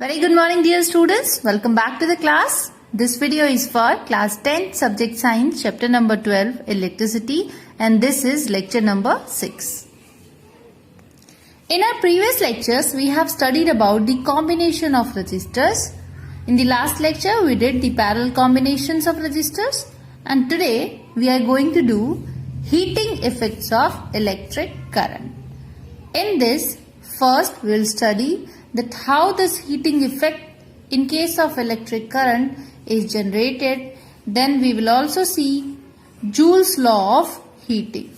Very good morning dear students. Welcome back to the class. This video is for class 10 subject science chapter number 12 electricity and this is lecture number 6. In our previous lectures we have studied about the combination of resistors. In the last lecture we did the parallel combinations of resistors and today we are going to do heating effects of electric current. In this first we will study that how this heating effect in case of electric current is generated. Then we will also see Joule's law of heating.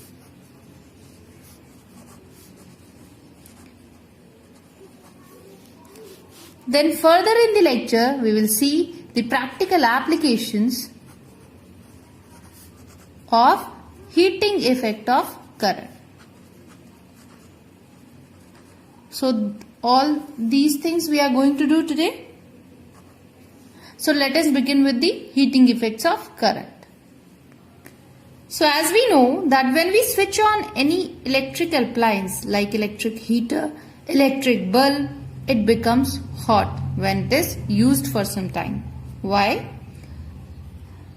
Then further in the lecture we will see the practical applications of heating effect of current. So all these things we are going to do today. So let us begin with the heating effects of current. So as we know that when we switch on any electric appliance like electric heater, electric bulb, it becomes hot when it is used for some time. Why?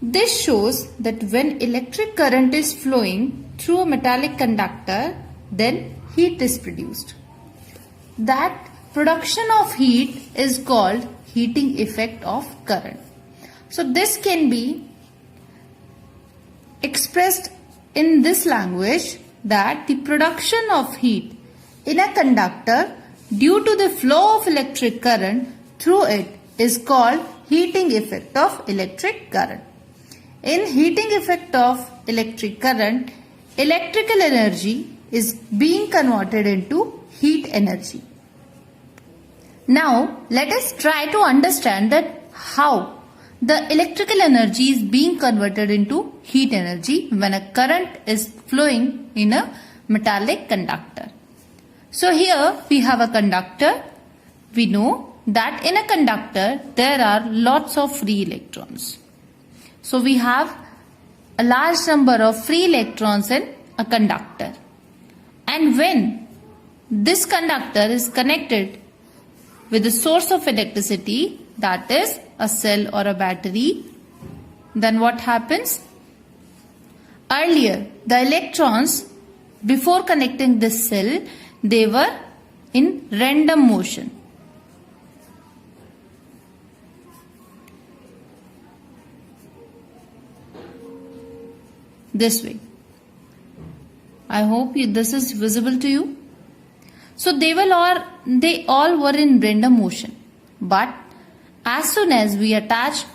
This shows that when electric current is flowing through a metallic conductor, then heat is produced. That production of heat is called heating effect of current. So this can be expressed in this language that the production of heat in a conductor due to the flow of electric current through it is called heating effect of electric current. In heating effect of electric current, electrical energy is being converted into heat energy. Now let us try to understand that how the electrical energy is being converted into heat energy when a current is flowing in a metallic conductor. So here we have a conductor. We know that in a conductor there are lots of free electrons. So we have a large number of free electrons in a conductor. And when this conductor is connected with the source of electricity, that is a cell or a battery, then what happens? Earlier, the electrons, before connecting this cell, they were in random motion. This way. I hope this is visible to you. So they all were in random motion. But as soon as we attach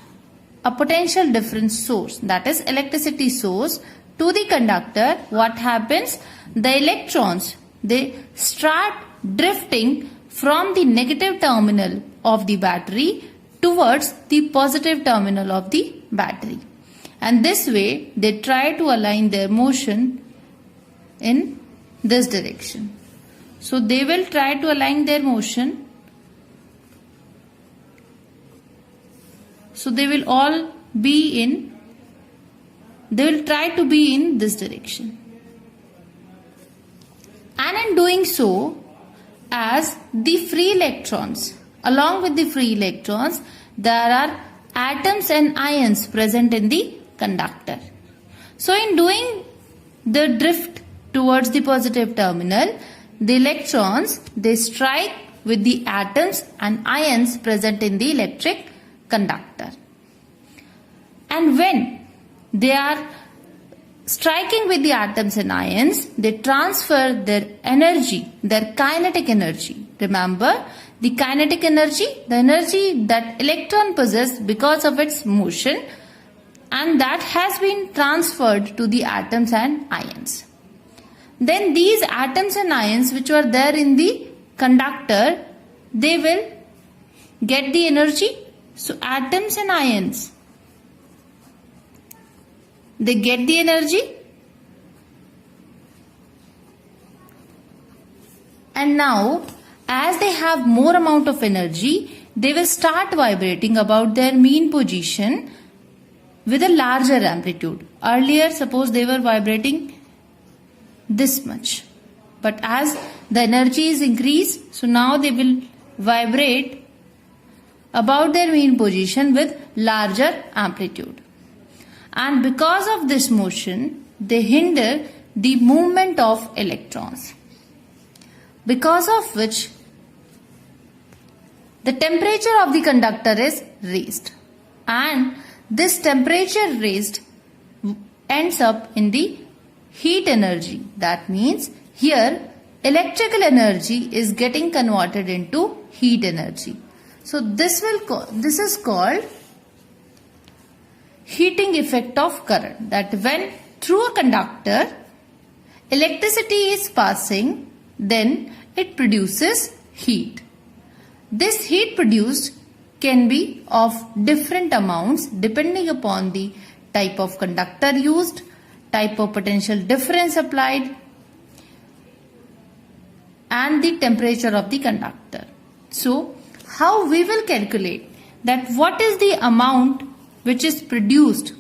a potential difference source, that is electricity source, to the conductor, what happens? The electrons, they start drifting from the negative terminal of the battery towards the positive terminal of the battery. And this way they try to align their motion in this direction. So they will try to align their motion. So they will try to be in this direction. And in doing so, as the free electrons, along with the free electrons, there are atoms and ions present in the conductor. So in doing the drift towards the positive terminal, the electrons, they strike with the atoms and ions present in the electric conductor. And when they are striking with the atoms and ions, they transfer their energy, their kinetic energy. Remember, the kinetic energy, the energy that electron possesses because of its motion, and that has been transferred to the atoms and ions. Then these atoms and ions which were there in the conductor, they will get the energy. So atoms and ions, they get the energy. And now as they have more amount of energy, they will start vibrating about their mean position with a larger amplitude. Earlier, suppose they were vibrating this much. But as the energy is increased, so now they will vibrate about their mean position with larger amplitude. And because of this motion, they hinder the movement of electrons, because of which the temperature of the conductor is raised, and this temperature raised ends up in the heat energy. That means here electrical energy is getting converted into heat energy. So this is called heating effect of current, that when through a conductor electricity is passing, then it produces heat. This heat produced can be of different amounts depending upon the type of conductor used, type of potential difference applied, and the temperature of the conductor. So, how we will calculate that what is the amount which is produced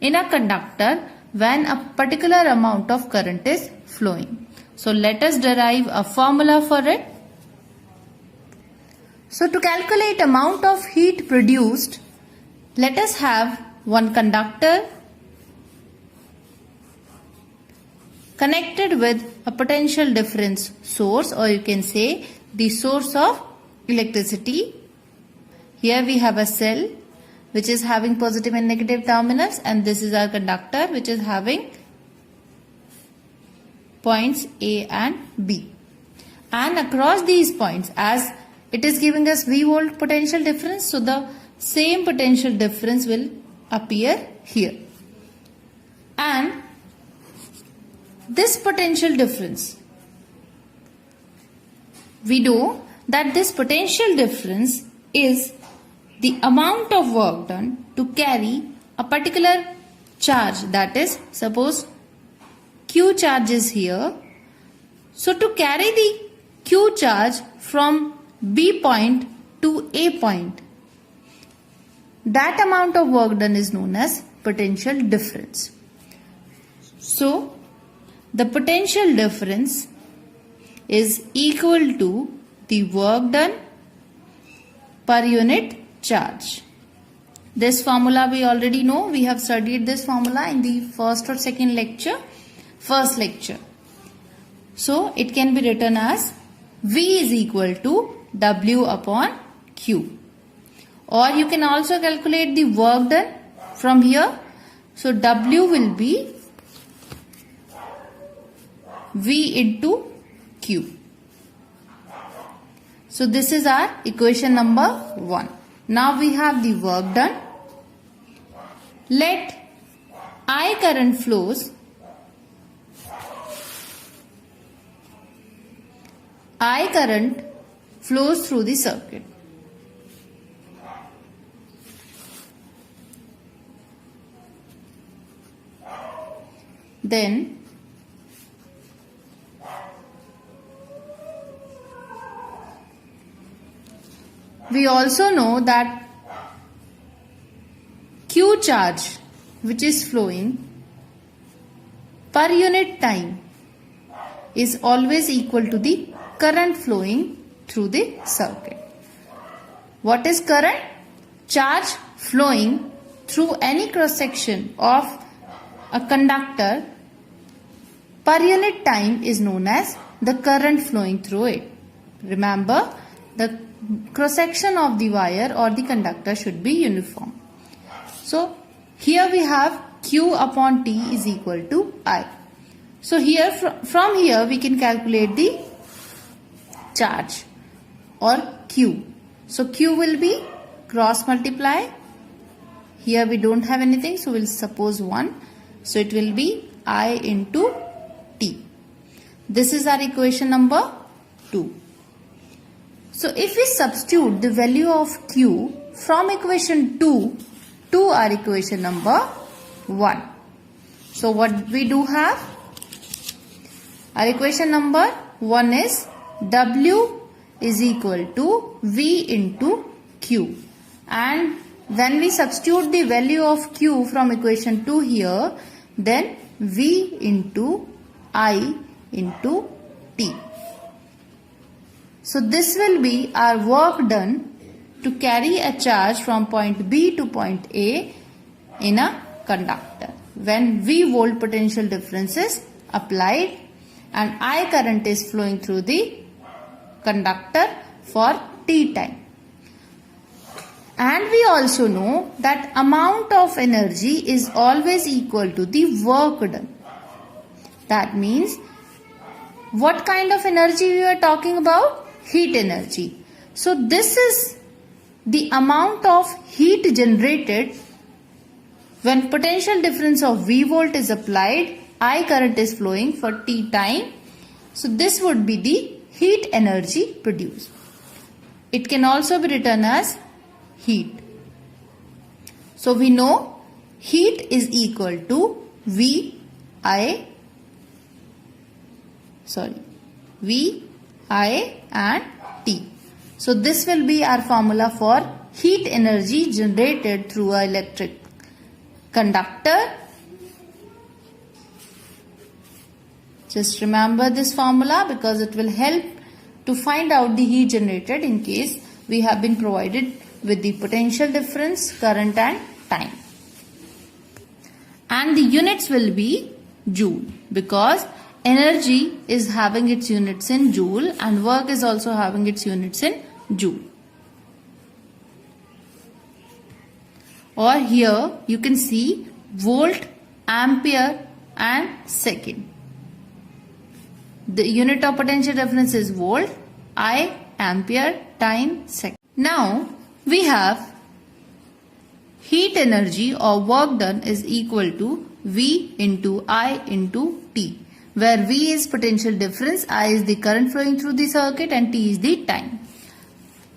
in a conductor when a particular amount of current is flowing. So, let us derive a formula for it. So, to calculate amount of heat produced, let us have one conductor connected with a potential difference source, or you can say the source of electricity. Here we have a cell which is having positive and negative terminals, and this is our conductor which is having points A and B. And across these points, as it is giving us V volt potential difference, so the same potential difference will appear here. And this potential difference, we know that this potential difference is the amount of work done to carry a particular charge, that is, suppose Q charge is here. So to carry the Q charge from B point to A point, that amount of work done is known as potential difference. So the potential difference is equal to the work done per unit charge. This formula we already know. We have studied this formula in the first lecture. So it can be written as V is equal to W upon Q. Or you can also calculate the work done from here. So W will be V into Q. So this is our equation number 1. Now we have the work done. Let I current flows through the circuit. Then we also know that Q charge which is flowing per unit time is always equal to the current flowing through the circuit. What is current? Charge flowing through any cross section of a conductor per unit time is known as the current flowing through it. Remember, the cross section of the wire or the conductor should be uniform. So here we have Q upon T is equal to I. So here from here we can calculate the charge or Q. So Q will be cross multiply. Here we don't have anything, so we'll suppose 1. So it will be I into T. This is our equation number 2. So if we substitute the value of Q from equation 2 to our equation number 1. So what we do have? Our equation number 1 is W is equal to V into Q. And when we substitute the value of Q from equation 2 here, then V into I into T. So this will be our work done to carry a charge from point B to point A in a conductor when V volt potential difference is applied and I current is flowing through the conductor for T time. And we also know that amount of energy is always equal to the work done. That means what kind of energy we are talking about? Heat energy. So this is the amount of heat generated when potential difference of V volt is applied, I current is flowing for T time. So this would be the heat energy produced. It can also be written as heat. So we know heat is equal to V, I and T. So this will be our formula for heat energy generated through an electric conductor. Just remember this formula because it will help to find out the heat generated in case we have been provided with the potential difference, current and time. And the units will be joule because energy is having its units in joule and work is also having its units in joule. Or here you can see volt, ampere and second. The unit of potential difference is volt, I, ampere, time, second. Now we have heat energy or work done is equal to V into I into T, where V is potential difference, I is the current flowing through the circuit and T is the time.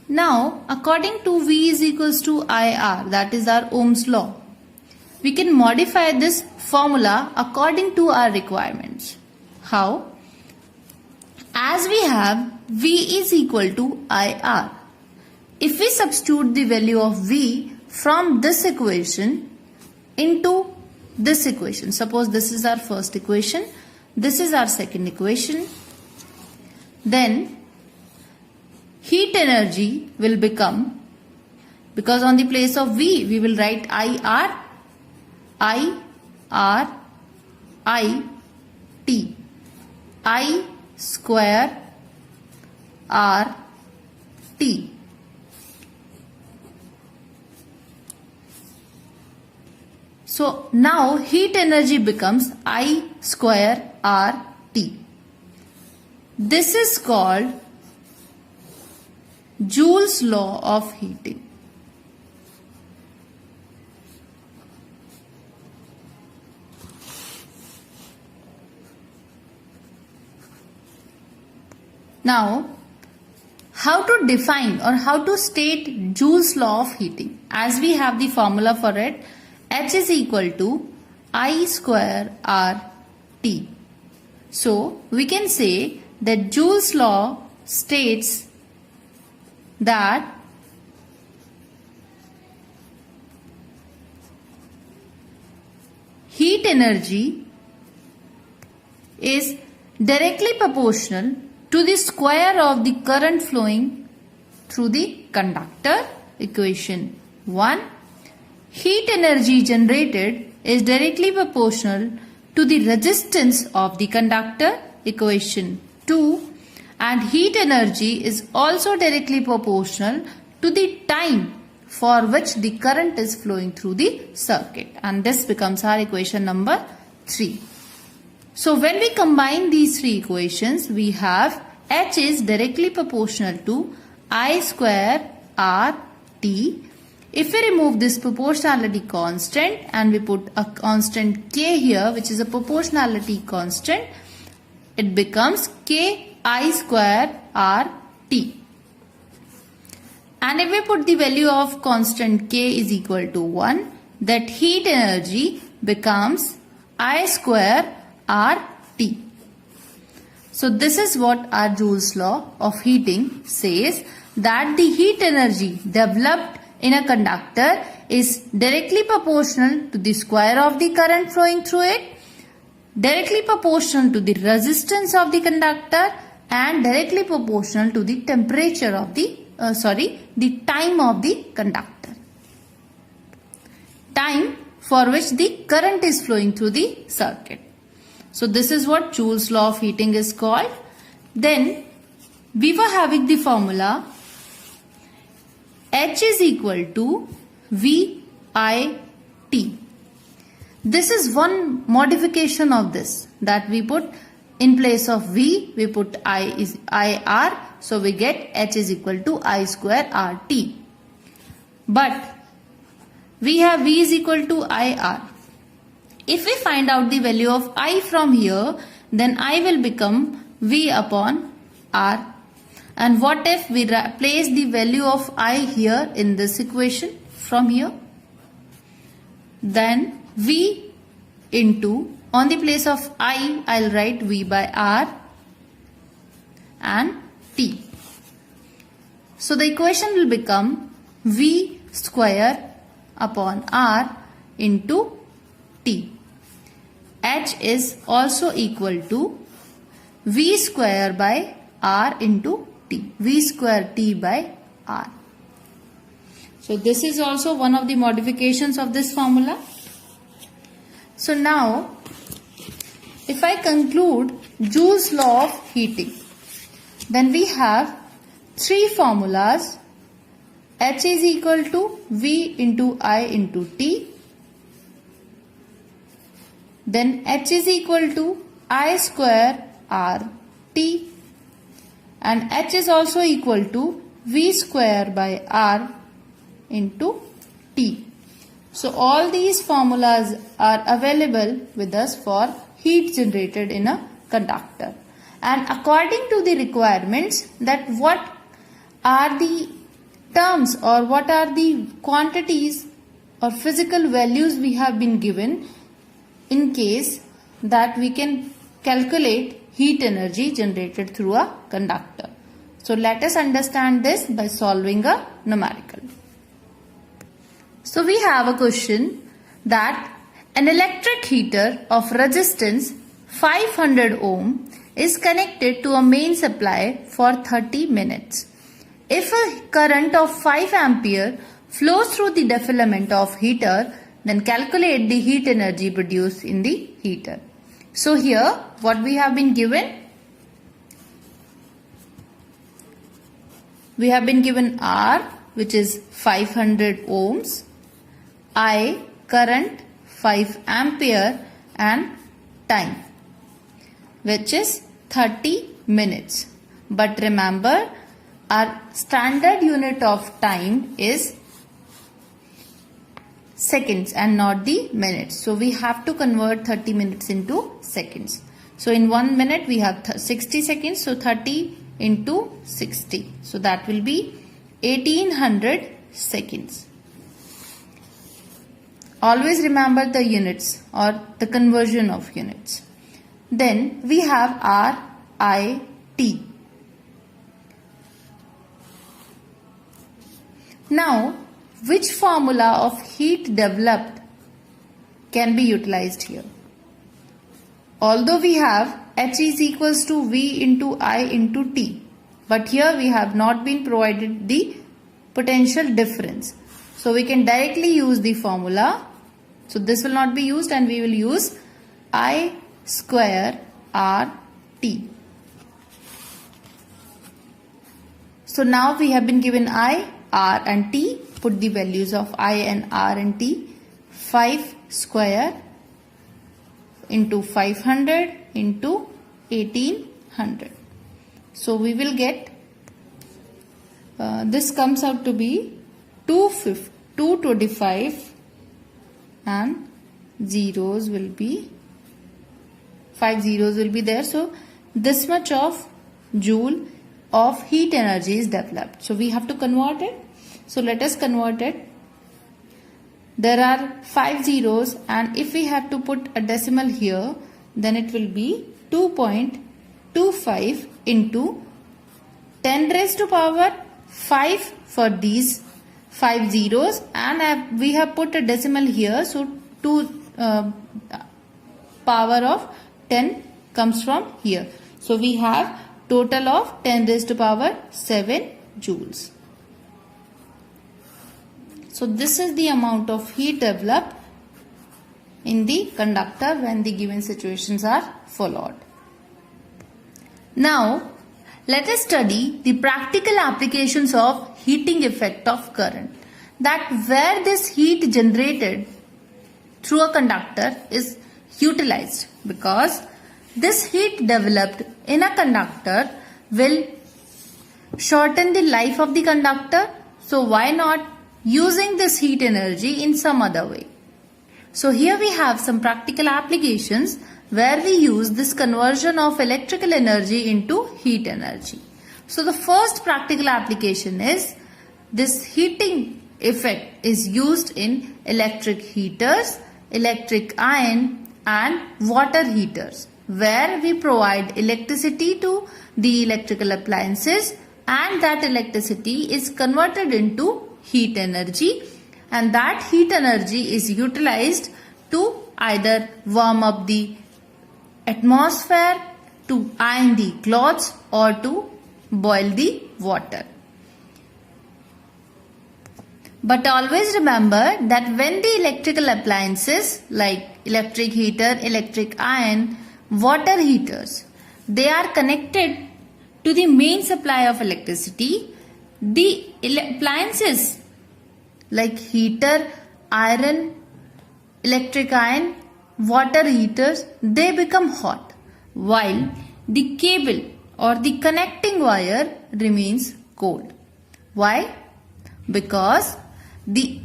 Now according to V is equals to IR, that is our Ohm's law, we can modify this formula according to our requirements. How? As we have V is equal to IR. If we substitute the value of V from this equation into this equation, suppose this is our first equation, this is our second equation, then heat energy will become, because on the place of V we will write IR, I, T, I square R, T. So now heat energy becomes I square R T. This is called Joule's law of heating. Now, how to define or how to state Joule's law of heating? As we have the formula for it, H is equal to I square R T. So, we can say that Joule's law states that heat energy is directly proportional to the square of the current flowing through the conductor. Equation 1. Heat energy generated is directly proportional to the resistance of the conductor. Equation 2. And heat energy is also directly proportional to the time for which the current is flowing through the circuit. And this becomes our equation number 3. So when we combine these three equations, we have H is directly proportional to I square R T. If we remove this proportionality constant and we put a constant K here, which is a proportionality constant, it becomes K I square R T. And if we put the value of constant K is equal to 1, that heat energy becomes I square R T. So this is what our Joule's law of heating says, that the heat energy developed in a conductor is directly proportional to the square of the current flowing through it, directly proportional to the resistance of the conductor, and directly proportional to the temperature of the the time of the conductor. Time for which the current is flowing through the circuit. So this is what Joule's law of heating is called. Then we were having the formula H is equal to VIT. This is one modification of this, that we put in place of V, we put I is IR, so we get H is equal to I square RT. But we have V is equal to IR. If we find out the value of I from here, then I will become V upon R. And what if we place the value of I here in this equation from here? Then V into, on the place of I'll write V by R and T. So the equation will become V square upon R into T. H is also equal to V square by R into T. V square T by R. So this is also one of the modifications of this formula. So now, if I conclude Joule's law of heating, then we have three formulas. H is equal to V into I into T. Then H is equal to I square R T. And H is also equal to V square by R into T. So all these formulas are available with us for heat generated in a conductor. And according to the requirements, that what are the terms or what are the quantities or physical values we have been given, in case that we can calculate heat energy generated through a conductor. So let us understand this by solving a numerical. So we have a question that an electric heater of resistance 500 ohm is connected to a main supply for 30 minutes. If a current of 5 ampere flows through the defilament of heater, then calculate the heat energy produced in the heater. So here what we have been given? We have been given R, which is 500 ohms, I, current 5 ampere, and time, which is 30 minutes. But remember, our standard unit of time is seconds and not the minutes. So we have to convert 30 minutes into seconds. So in 1 minute we have 60 seconds. So 30 into 60. So that will be 1800 seconds. Always remember the units or the conversion of units. Then we have R, I, T. Now, which formula of heat developed can be utilized here? Although we have H is equals to V into I into T, but here we have not been provided the potential difference. So we can directly use the formula. So this will not be used and we will use I square R T. So now we have been given I, R and T. Put the values of I and R and T. 5 square into 500 into 1800. So we will get, this comes out to be 225 and zeros will be, 5 zeros will be there. So this much of joule of heat energy is developed. So we have to convert it. So let us convert it. There are 5 zeros and if we have to put a decimal here, then it will be 2.25 into 10 raised to power 5 for these 5 zeros, and we have put a decimal here, so 2 power of 10 comes from here. So we have total of 10 raised to power 7 joules. So this is the amount of heat developed in the conductor when the given situations are followed. Now, let us study the practical applications of heating effect of current. That where this heat generated through a conductor is utilized, because this heat developed in a conductor will shorten the life of the conductor. So why not using this heat energy in some other way? So here we have some practical applications where we use this conversion of electrical energy into heat energy. So the first practical application is this heating effect is used in electric heaters, electric iron and water heaters, where we provide electricity to the electrical appliances and that electricity is converted into heat energy, and that heat energy is utilized to either warm up the atmosphere, to iron the clothes or to boil the water. But always remember that when the electrical appliances like electric heater, electric iron, water heaters, they are connected to the main supply of electricity, the appliances like heater, iron, electric iron, water heaters, they become hot, while the cable or the connecting wire remains cold. Why? Because the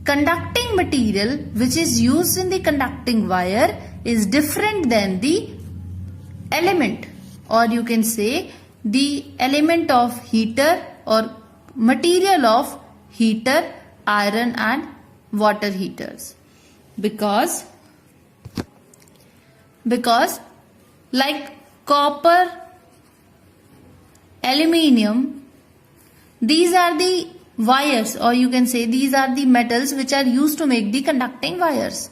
conducting material which is used in the conducting wire is different than the element, or you can say the element of heater or material of heater, iron and water heaters. Because like copper, aluminium, these are the wires, or you can say these are the metals which are used to make the conducting wires,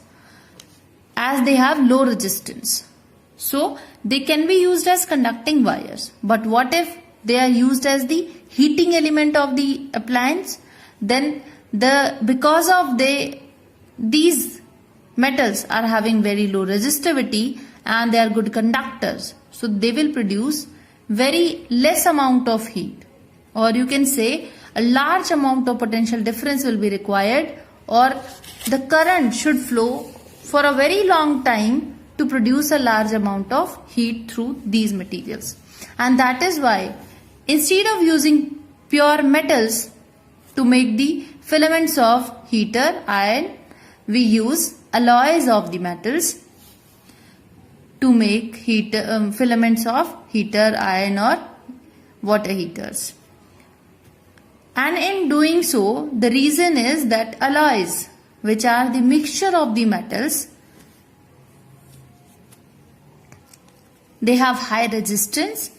as they have low resistance. So they can be used as conducting wires. But what if they are used as the heating element of the appliance? Then because of these metals are having very low resistivity and they are good conductors, so they will produce very less amount of heat, or you can say a large amount of potential difference will be required, or the current should flow for a very long time to produce a large amount of heat through these materials. And that is why instead of using pure metals to make the filaments of heater, iron, we use alloys of the metals to make filaments of heater, iron or water heaters. And in doing so, the reason is that alloys, which are the mixture of the metals, they have high resistance,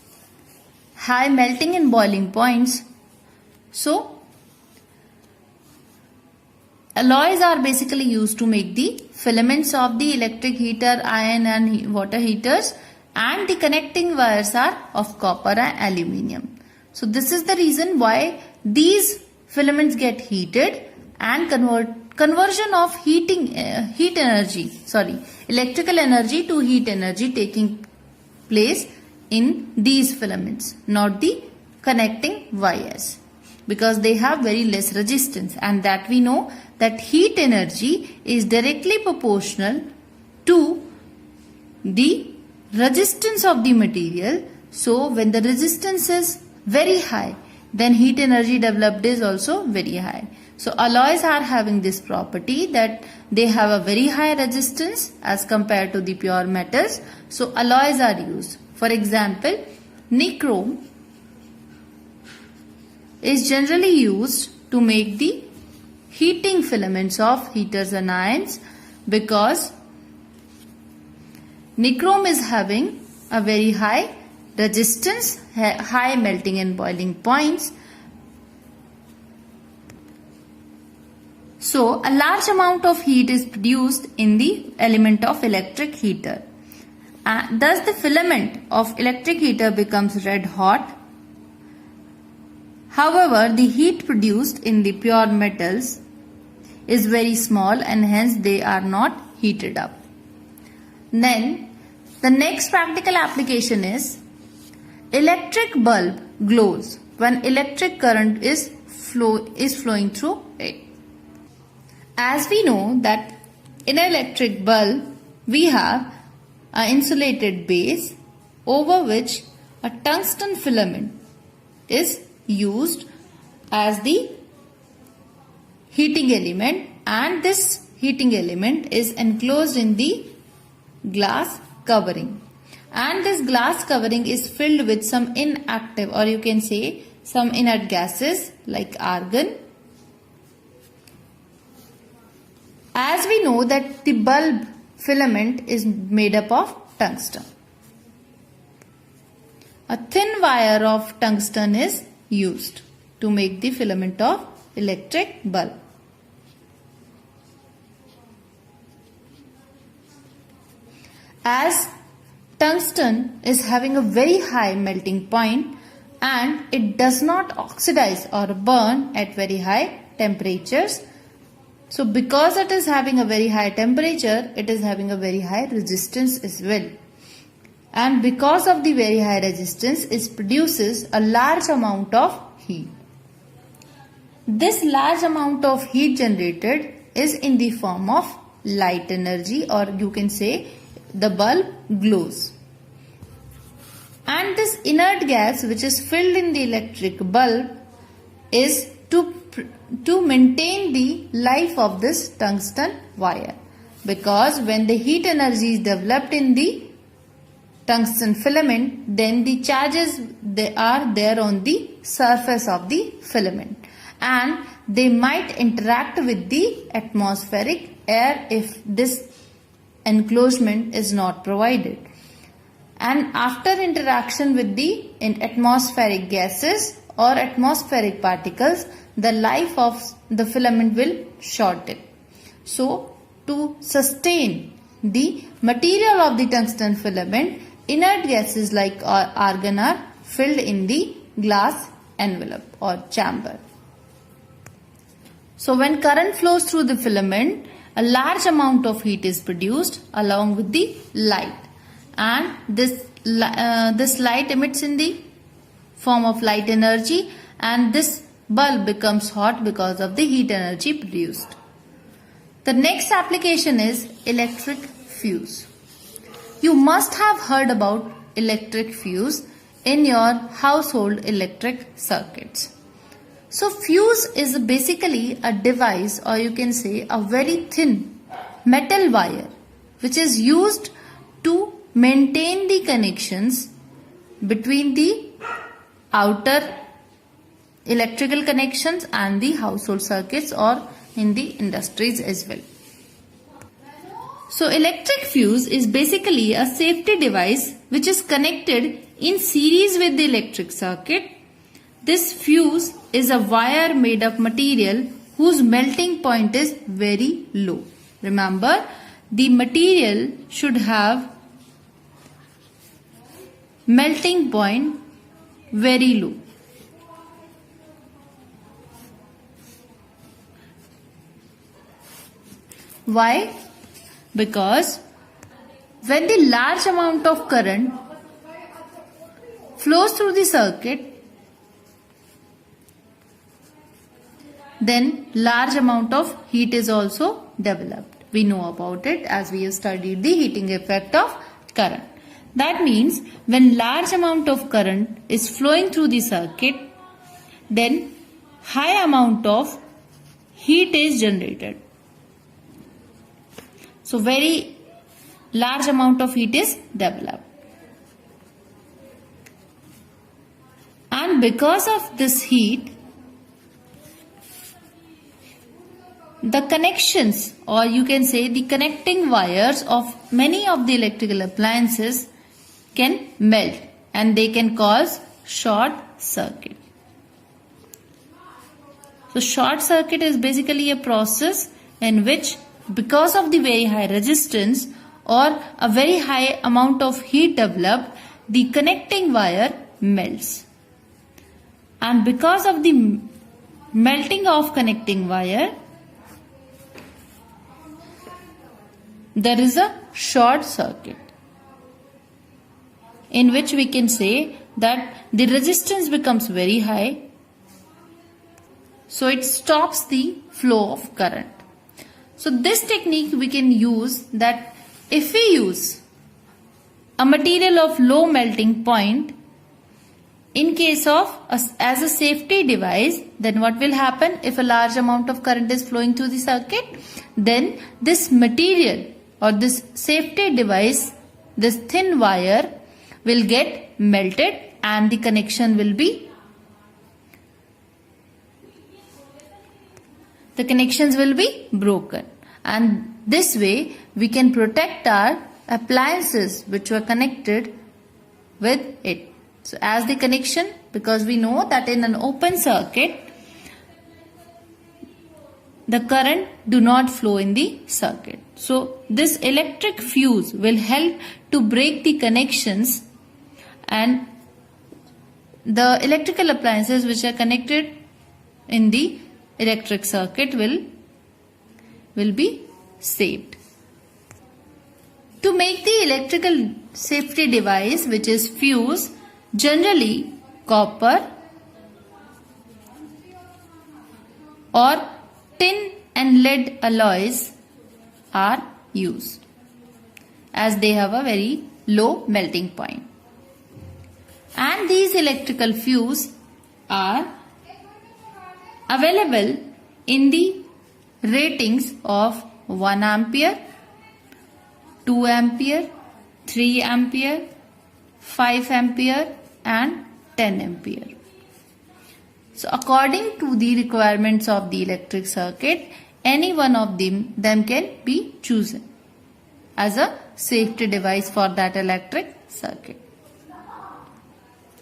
high melting and boiling points. So alloys are basically used to make the filaments of the electric heater, iron and water heaters, and the connecting wires are of copper and aluminium. So this is the reason why these filaments get heated, and conversion of electrical energy to heat energy taking place in these filaments, not the connecting wires, because they have very less resistance, and that we know that heat energy is directly proportional to the resistance of the material. So when the resistance is very high, then heat energy developed is also very high. So alloys are having this property that they have a very high resistance as compared to the pure metals. So alloys are used. For example, nichrome is generally used to make the heating filaments of heaters and irons, because nichrome is having a very high resistance, high melting and boiling points. So a large amount of heat is produced in the element of electric heater. Thus the filament of electric heater becomes red hot. However, the heat produced in the pure metals is very small and hence they are not heated up. Then the next practical application is electric bulb glows when electric current is flowing through it. As we know that in an electric bulb we have an insulated base over which a tungsten filament is used as the heating element, and this heating element is enclosed in the glass covering, and this glass covering is filled with some inactive, or you can say some inert gases like argon. As we know that the bulb filament is made up of tungsten. A thin wire of tungsten is used to make the filament of electric bulb. As tungsten is having a very high melting point and it does not oxidize or burn at very high temperatures. So because it is having a very high temperature, it is having a very high resistance as well. And because of the very high resistance, it produces a large amount of heat. This large amount of heat generated is in the form of light energy, or you can say the bulb glows. And this inert gas which is filled in the electric bulb is to maintain the life of this tungsten wire, because when the heat energy is developed in the tungsten filament, then the charges they are there on the surface of the filament and they might interact with the atmospheric air if this enclosement is not provided. And after interaction with the atmospheric gases or atmospheric particles, the life of the filament will shorten. So to sustain the material of the tungsten filament, inert gases like argon are filled in the glass envelope or chamber. So when current flows through the filament, a large amount of heat is produced along with the light, and this light emits in the form of light energy, and this bulb becomes hot because of the heat energy produced. The next application is electric fuse. You must have heard about electric fuse in your household electric circuits. So fuse is basically a device, or you can say a very thin metal wire which is used to maintain the connections between the outer electrical connections and the household circuits or in the industries as well. So electric fuse is basically a safety device which is connected in series with the electric circuit. This fuse is a wire made of material whose melting point is very low. Remember, the material should have melting point very low. Why? Because when the large amount of current flows through the circuit, then large amount of heat is also developed. We know about it as we have studied the heating effect of current. That means when large amount of current is flowing through the circuit, then high amount of heat is generated. So very large amount of heat is developed. And because of this heat, the connections, or you can say the connecting wires of many of the electrical appliances can melt and they can cause short circuit. So short circuit is basically a process in which, because of the very high resistance or a very high amount of heat developed, the connecting wire melts. and because of the melting of connecting wire, there is a short circuit, in which we can say that the resistance becomes very high, so it stops the flow of current. So this technique we can use, that if we use a material of low melting point in case of as a safety device, then what will happen if a large amount of current is flowing through the circuit? Then this material or this safety device, this thin wire, will get melted and the connection will be broken. And this way we can protect our appliances which were connected with it. So as the connection, because we know that in an open circuit the current do not flow in the circuit. So this electric fuse will help to break the connections, and the electrical appliances which are connected in the electric circuit will be saved. To make the electrical safety device, which is fuse, generally copper or tin and lead alloys are used, as they have a very low melting point. And these electrical fuse are available in the ratings of 1 ampere, 2 ampere, 3 ampere, 5 ampere and 10 ampere. So according to the requirements of the electric circuit, any one of them can be chosen as a safety device for that electric circuit.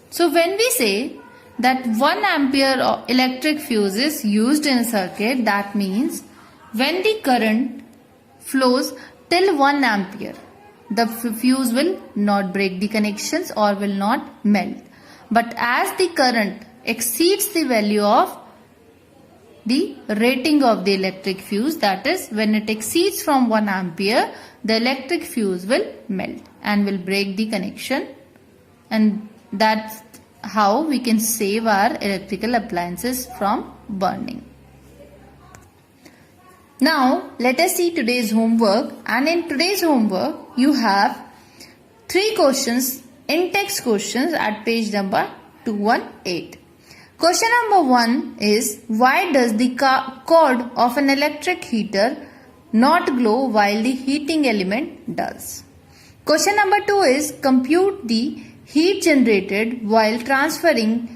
So when we say that 1 ampere of electric fuse is used in a circuit, that means when the current flows till 1 ampere, the fuse will not break the connections or will not melt. But as the current exceeds the value of the rating of the electric fuse, that is, when it exceeds from 1 ampere, the electric fuse will melt and will break the connection, and that's how we can save our electrical appliances from burning. Now let us see today's homework, and in today's homework you have 3 questions, in-text questions at page number 218. Question number 1 is, why does the cord of an electric heater not glow while the heating element does? Question number 2 is, compute the heat generated while transferring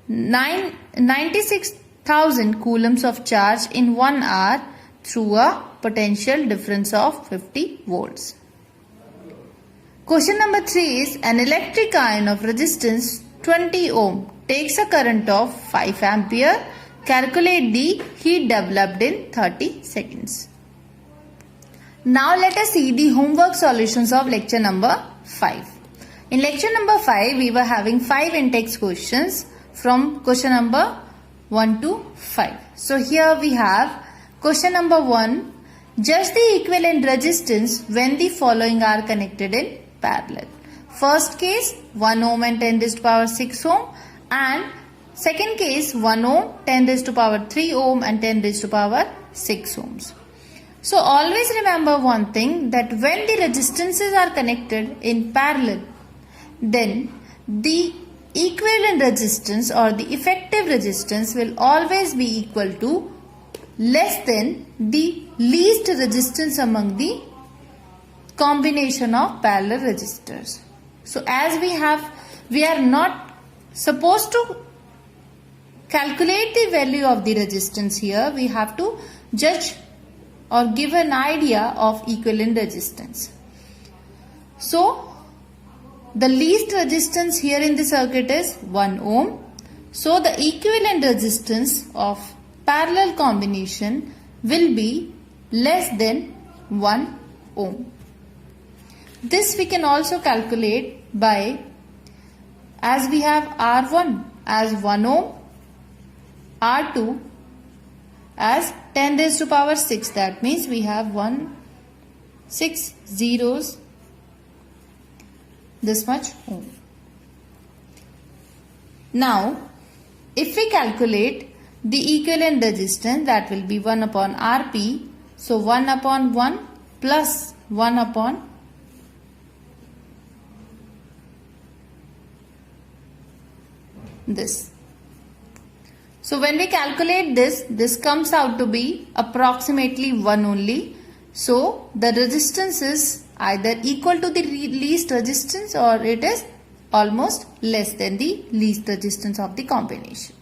96,000 coulombs of charge in 1 hour through a potential difference of 50 volts. Question number 3 is, an electric iron of resistance 20 ohm takes a current of 5 ampere. Calculate the heat developed in 30 seconds. Now let us see the homework solutions of lecture number 5. In lecture number 5, we were having 5 in-text questions from question number 1 to 5. So here we have question number 1. Judge the equivalent resistance when the following are connected in parallel. First case 1 ohm and 10 raised to power 6 ohm, and second case 1 ohm, 10 raised to power 3 ohm and 10 raised to power 6 ohms. So always remember one thing, that when the resistances are connected in parallel, then the equivalent resistance or the effective resistance will always be equal to less than the least resistance among the combination of parallel resistors. So as we are not supposed to calculate the value of the resistance here, we have to judge or give an idea of equivalent resistance. So the least resistance here in the circuit is 1 ohm. So the equivalent resistance of parallel combination will be less than 1 ohm. This we can also calculate by, as we have R1 as 1 ohm R2 as 10 raised to power 6. That means we have 6 zeros, this much ohm. Now, if we calculate the equivalent resistance, that will be 1 upon Rp. So 1 upon 1 plus 1 upon this. So when we calculate this comes out to be approximately 1 only. So the resistance is either equal to the least resistance or it is almost less than the least resistance of the combination.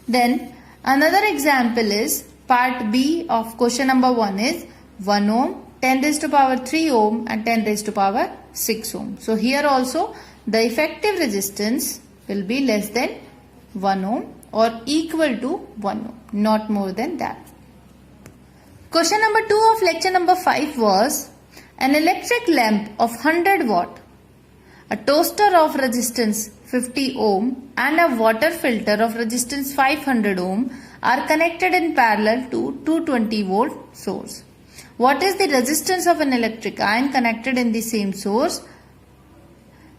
Then another example is part B of question number 1 is 1 ohm, 10 raised to power 3 ohm and 10 raised to power 6 ohm. So here also the effective resistance will be less than 1 ohm or equal to 1 ohm, not more than that. Question number 2 of lecture number 5 was an electric lamp of 100 watt, a toaster of resistance 50 ohm and a water filter of resistance 500 ohm are connected in parallel to 220 volt source. What is the resistance of an electric iron connected in the same source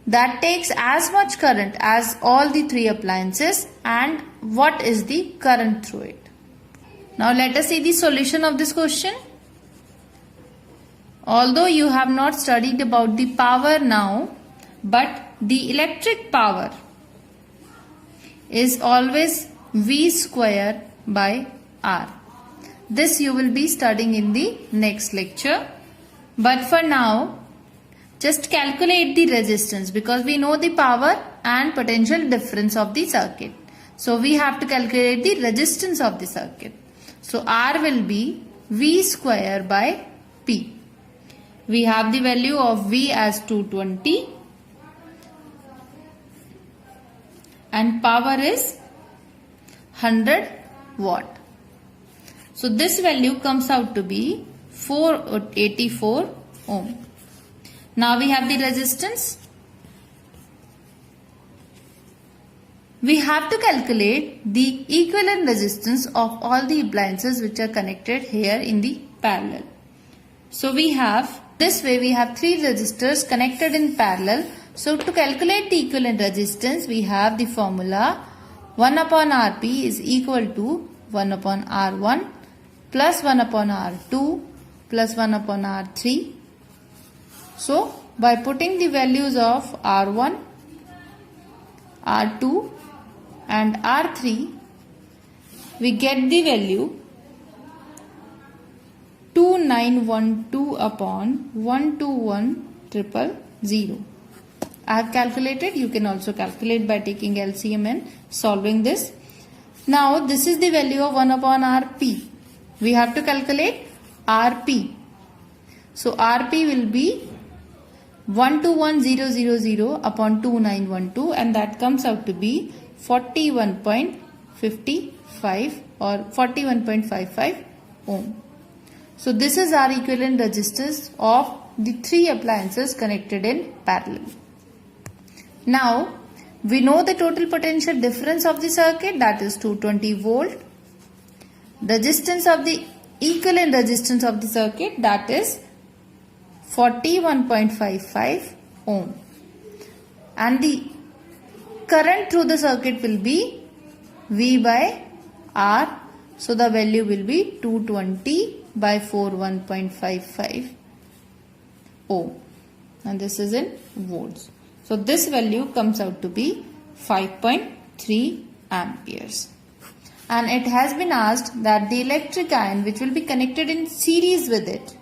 that takes as much current as all the three appliances, and what is the current through it? Now let us see the solution of this question. Although you have not studied about the power now, but the electric power is always V square by R. This you will be studying in the next lecture. But for now, just calculate the resistance because we know the power and potential difference of the circuit. So we have to calculate the resistance of the circuit. So R will be V square by P. We have the value of V as 220 and power is 100 watt. So this value comes out to be 484 ohm. Now we have the resistance. We have to calculate the equivalent resistance of all the appliances which are connected here in the parallel. So we have, this way we have 3 resistors connected in parallel. So to calculate the equivalent resistance, we have the formula 1 upon Rp is equal to 1 upon R1 plus 1 upon R2 plus 1 upon R3. So by putting the values of R1, R2 and R3, we get the value 2912 upon 121000. I have calculated. You can also calculate by taking LCM and solving this. Now this is the value of 1 upon Rp. We have to calculate Rp. So Rp will be 121000 upon 2912 and that comes out to be 41.55 or 41.55 ohm. So this is our equivalent resistance of the 3 appliances connected in parallel. Now we know the total potential difference of the circuit, that is 220 volt. Resistance of the equivalent resistance of the circuit, that is 41.55 ohm. And the current through the circuit will be V by R. So the value will be 220 by 41.55 ohm. And this is in volts. So this value comes out to be 5.3 amperes. And it has been asked that the electric iron which will be connected in series with it.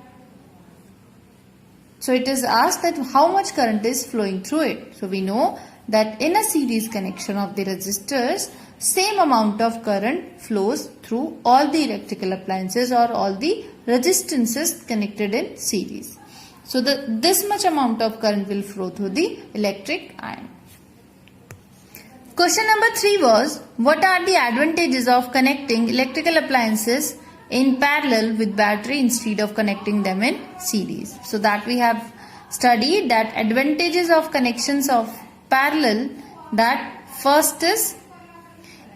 So it is asked that how much current is flowing through it. So we know that in a series connection of the resistors, same amount of current flows through all the electrical appliances or all the resistances connected in series. So this much amount of current will flow through the electric iron. Question number 3 was, what are the advantages of connecting electrical appliances in parallel with battery instead of connecting them in series? So that we have studied that advantages of connections of parallel, that first is,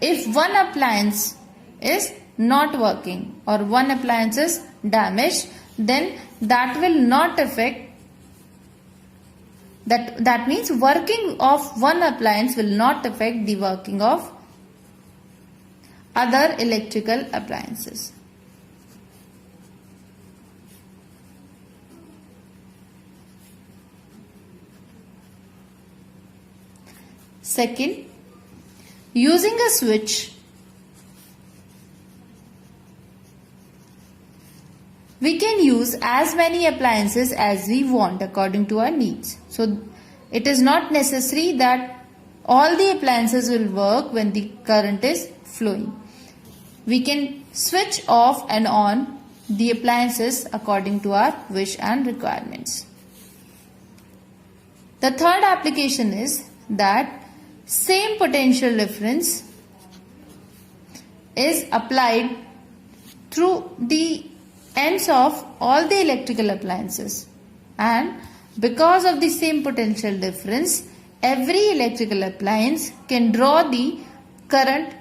if one appliance is not working or one appliance is damaged, then that will not affect that means working of one appliance will not affect the working of other electrical appliances. Second, using a switch, we can use as many appliances as we want according to our needs. So, it is not necessary that all the appliances will work when the current is flowing. We can switch off and on the appliances according to our wish and requirements. The third application is that same potential difference is applied through the ends of all the electrical appliances, and because of the same potential difference, every electrical appliance can draw the current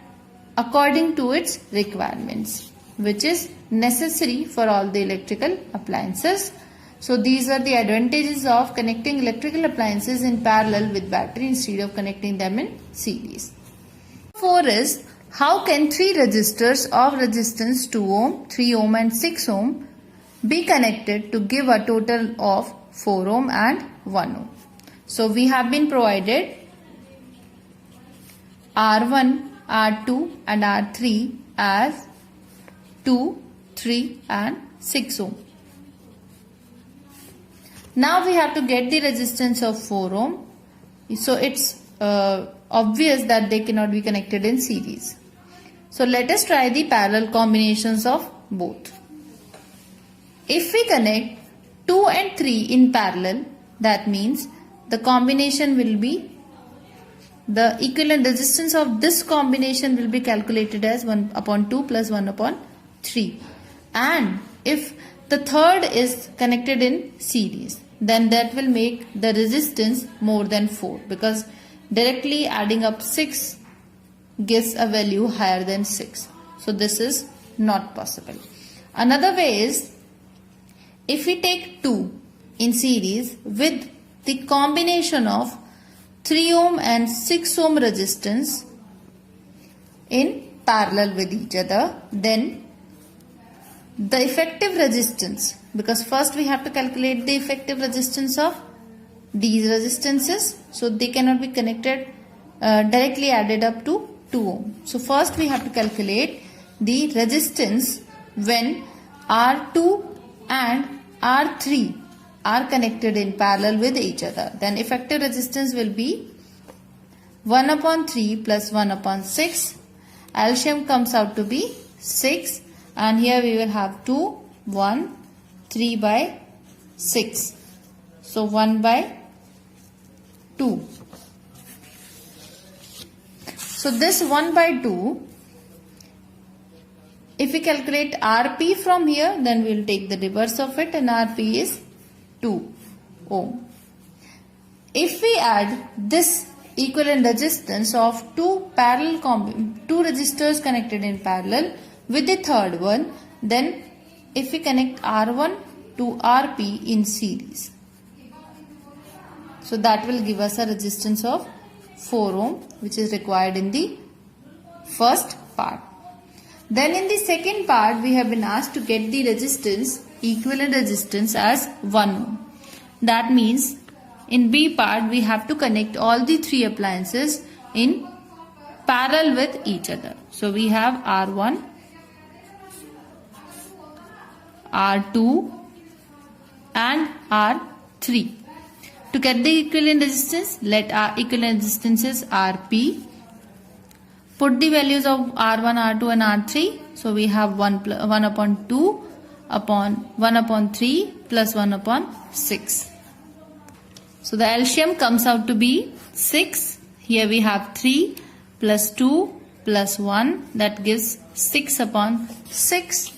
according to its requirements, which is necessary for all the electrical appliances. So these are the advantages of connecting electrical appliances in parallel with battery instead of connecting them in series. 4 is, how can 3 resistors of resistance 2 ohm, 3 ohm and 6 ohm be connected to give a total of 4 ohm and 1 ohm. So we have been provided R1, R2 and R3 as 2, 3 and 6 ohm. Now we have to get the resistance of 4 ohm. So it's obvious that they cannot be connected in series. So let us try the parallel combinations of both. If we connect 2 and 3 in parallel, that means the combination will be, the equivalent resistance of this combination will be calculated as 1 upon 2 plus 1 upon 3. And if the third is connected in series, then that will make the resistance more than 4, because directly adding up 6 gives a value higher than 6. So this is not possible. Another way is, if we take 2 in series with the combination of 3 ohm and 6 ohm resistance in parallel with each other, then the effective resistance, because first we have to calculate the effective resistance of these resistances, so they cannot be connected directly added up to 2 ohm. So first we have to calculate the resistance when R2 and R3 are connected in parallel with each other. Then effective resistance will be 1 upon 3 plus 1 upon 6. LCM comes out to be 6, and here we will have 2, 1, 3 by 6. So 1 by 2. So this 1 by 2, if we calculate Rp from here, then we will take the reverse of it, and Rp is 2 ohm. If we add this equivalent resistance of two resistors connected in parallel with the third one, then if we connect R1 to Rp in series, so that will give us a resistance of 4 ohm, which is required in the first part. Then in the second part, we have been asked to get the resistance, equivalent resistance as 1 ohm. That means in B part, we have to connect all the 3 appliances in parallel with each other. So we have R1, R2 and R3. To get the equivalent resistance, let our equivalent resistances Rp. Put the values of R1, R2 and R3. So we have 1 upon 2 upon 1 upon 3 plus 1 upon 6. So the LCM comes out to be 6. Here we have 3 plus 2 plus 1, that gives 6 upon 6.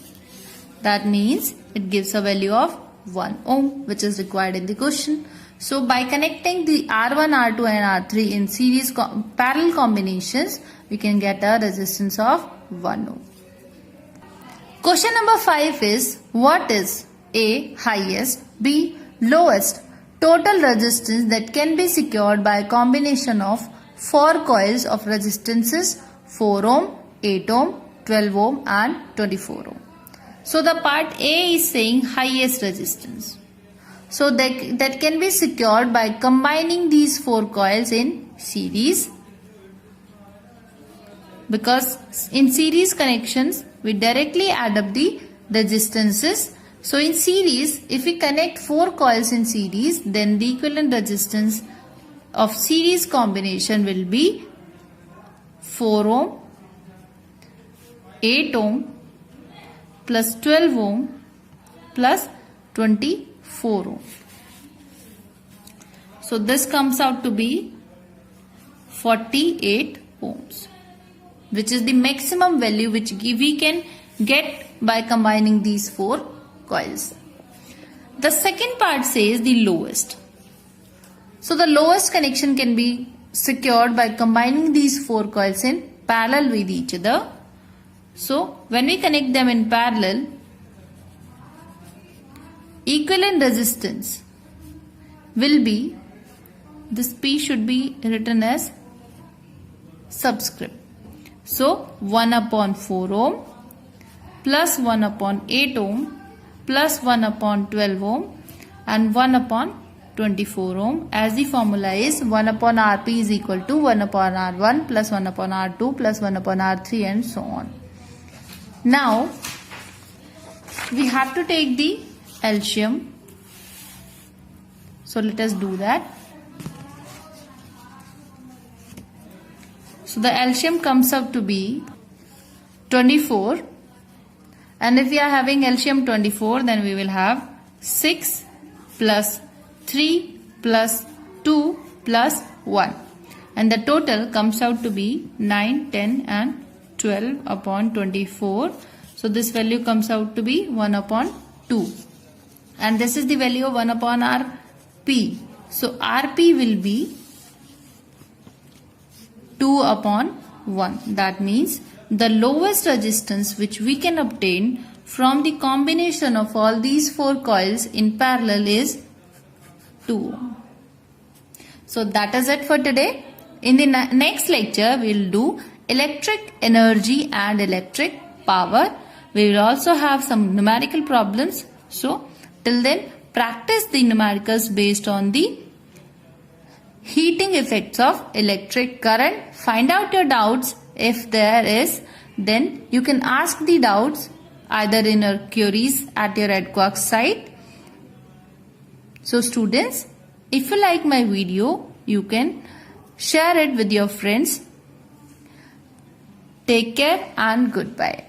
That means it gives a value of 1 ohm, which is required in the question. So by connecting the R1, R2 and R3 in series parallel combinations, we can get a resistance of 1 ohm. Question number 5 is, what is A. highest, B. lowest total resistance that can be secured by a combination of 4 coils of resistances 4 ohm, 8 ohm, 12 ohm and 24 ohm. So the part A is saying highest resistance. So that can be secured by combining these 4 coils in series, because in series connections we directly add up the resistances. So in series, if we connect 4 coils in series, then the equivalent resistance of series combination will be 4 ohm, 8 ohm plus 12 ohm plus 24 ohm. So this comes out to be 48 ohms, which is the maximum value which we can get by combining these 4 coils. The second part says the lowest. So the lowest connection can be secured by combining these 4 coils in parallel with each other. So when we connect them in parallel, equivalent resistance will be, this P should be written as subscript. So 1 upon 4 ohm plus 1 upon 8 ohm plus 1 upon 12 ohm and 1 upon 24 ohm, as the formula is 1 upon Rp is equal to 1 upon R1 plus 1 upon R2 plus 1 upon R3 and so on. Now we have to take the LCM. So let us do that. So the LCM comes out to be 24, and if we are having LCM 24, then we will have 6 plus 3 plus 2 plus 1, and the total comes out to be 9, 10 and 12 upon 24. So this value comes out to be 1 upon 2, and this is the value of 1 upon Rp. So Rp will be 2 upon 1. That means the lowest resistance which we can obtain from the combination of all these 4 coils in parallel is 2 ohm. So that is it for today. In the next lecture, we will do electric energy and electric power. We will also have some numerical problems. So till then, practice the numericals based on the heating effects of electric current. Find out your doubts. If there is, then you can ask the doubts either in your queries at your EdQuarks site. So students, if you like my video, you can share it with your friends. Take care and goodbye.